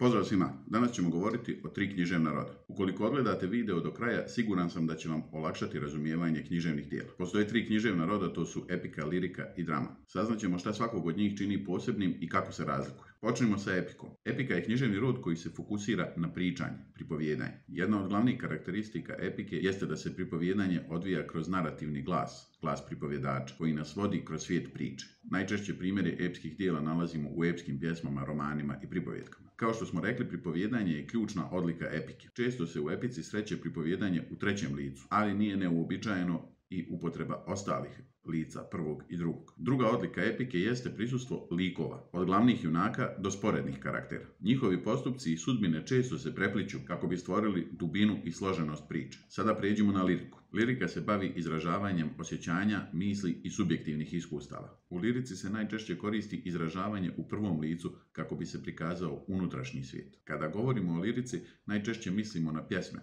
Pozdrav svima, danas ćemo govoriti o 3 književna roda. Ukoliko odgledate video do kraja, siguran sam da će vam olakšati razumijevanje književnih dijela. Postoje 3 književna roda, to su epika, lirika i drama. Saznaćemo šta svakog od njih čini posebnim i kako se razlikuju. Počnimo sa epikom. Epika je književni rod koji se fokusira na pričanje, pripovijedanje. Jedna od glavnih karakteristika epike jeste da se pripovijedanje odvija kroz narativni glas pripovjedača, koji nas vodi kroz svijet priče. Najčešće primjere epskih dijela nalazimo u epskim pjesmama, romanima i pripovjetkama. Kao što smo rekli, pripovijedanje je ključna odlika epike. Često se u epici sreće pripovijedanje u trećem licu, ali nije neuobičajeno i upotreba ostalih lica, prvog i drugog. Druga odlika epike jeste prisustvo likova, od glavnih junaka do sporednih karaktera. Njihovi postupci i sudbine često se prepliću kako bi stvorili dubinu i složenost priče. Sada prijeđimo na liriku. Lirika se bavi izražavanjem osjećanja, misli i subjektivnih iskustava. U lirici se najčešće koristi izražavanje u prvom licu kako bi se prikazao unutrašnji svijet. Kada govorimo o lirici, najčešće mislimo na pjesme,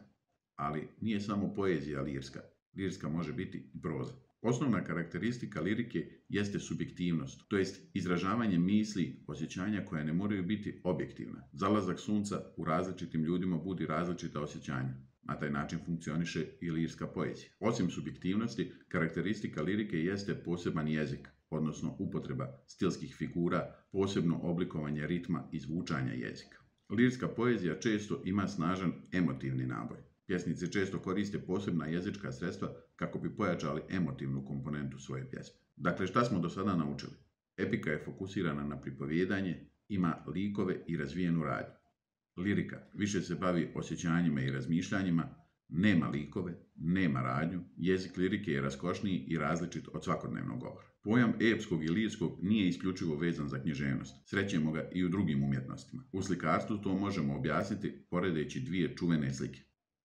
ali nije samo poezija lirska. Lirska može biti i proza. Osnovna karakteristika lirike jeste subjektivnost, to jest izražavanje misli, osjećanja koja ne moraju biti objektivna. Zalazak sunca u različitim ljudima budi različita osjećanja. Na taj način funkcioniše i lirska poezija. Osim subjektivnosti, karakteristika lirike jeste poseban jezik, odnosno upotreba stilskih figura, posebno oblikovanje ritma i zvučanja jezika. Lirska poezija često ima snažan emotivni naboj. Pjesnici često koriste posebna jezička sredstva kako bi pojačali emotivnu komponentu svoje pjesme. Dakle, šta smo do sada naučili? Epika je fokusirana na pripovijedanje, ima likove i razvijenu radnju. Lirika više se bavi osjećanjima i razmišljanjima, nema likove, nema radnju, jezik lirike je raskošniji i različit od svakodnevnog govora. Pojam epskog i lirskog nije isključivo vezan za književnost. Srećemo ga i u drugim umjetnostima. U slikarstvu to možemo objasniti poredeći dvije čuvene slike.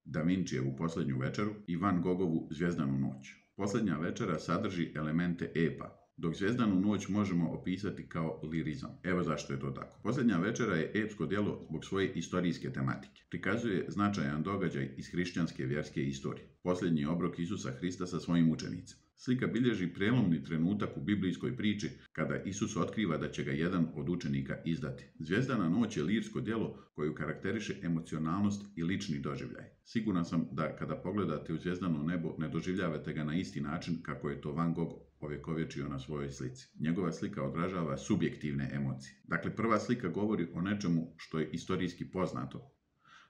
Da Vincijevu Posljednju večeru i Van Gogovu Zvijezdanu noć. Posljednja večera sadrži elemente epa, dok Zvijezdanu noć možemo opisati kao lirizam. Evo zašto je to tako. Posljednja večera je epsko djelo zbog svoje istorijske tematike. Prikazuje značajan događaj iz hrišćanske vjerske istorije. Posljednji obrok Isusa Hrista sa svojim učenicima. Slika bilježi prelomni trenutak u biblijskoj priči kada Isus otkriva da će ga jedan od učenika izdati. Zvijezdana noć je lirsko djelo koju karakteriše emocionalnost i lični doživljaj. Siguran sam da kada pogledate u zvijezdano nebo ne doživljavate ga na isti način kako je to Van Gogh ovjekovječio na svojoj slici. Njegova slika odražava subjektivne emocije. Dakle, prva slika govori o nečemu što je istorijski poznato,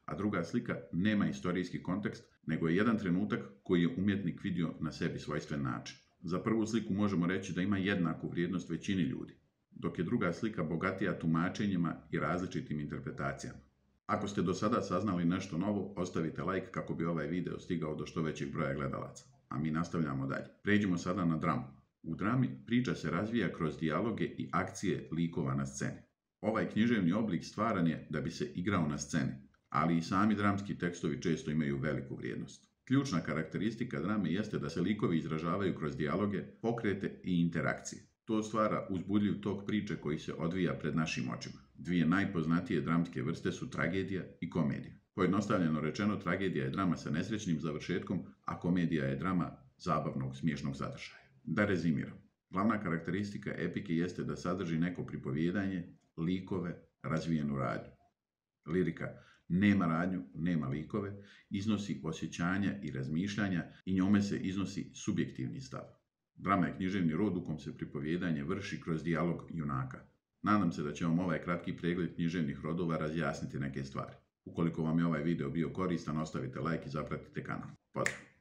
a druga slika nema istorijski kontekst, nego je jedan trenutak koji je umjetnik vidio na sebi svojstven način. Za prvu sliku možemo reći da ima jednaku vrijednost većini ljudi, dok je druga slika bogatija tumačenjima i različitim interpretacijama. Ako ste do sada saznali nešto novo, ostavite like kako bi ovaj video stigao do što većeg broja gledalaca. A mi nastavljamo dalje. Pređimo sada na dramu. U drami priča se razvija kroz dijaloge i akcije likova na sceni. Ovaj književni oblik stvaran je da bi se igrao na sceni, ali i sami dramski tekstovi često imaju veliku vrijednost. Ključna karakteristika drame jeste da se likovi izražavaju kroz dijaloge, pokrete i interakcije. To stvara uzbudljiv tok priče koji se odvija pred našim očima. Dvije najpoznatije dramske vrste su tragedija i komedija. Pojednostavljeno rečeno, tragedija je drama sa nesrećnim završetkom, a komedija je drama zabavnog, smiješnog sadržaja. Da rezimiram. Glavna karakteristika epike jeste da sadrži neko pripovijedanje, likove, razvijenu radnju. Lirika nema radnju, nema likove, iznosi osjećanja i razmišljanja i njome se iznosi subjektivni stav. Drama je književni rod u kom se pripovijedanje vrši kroz dijalog junaka. Nadam se da će vam ovaj kratki pregled književnih rodova razjasniti neke stvari. Ukoliko vam je ovaj video bio koristan, ostavite like i zapratite kanal. Pozdrav!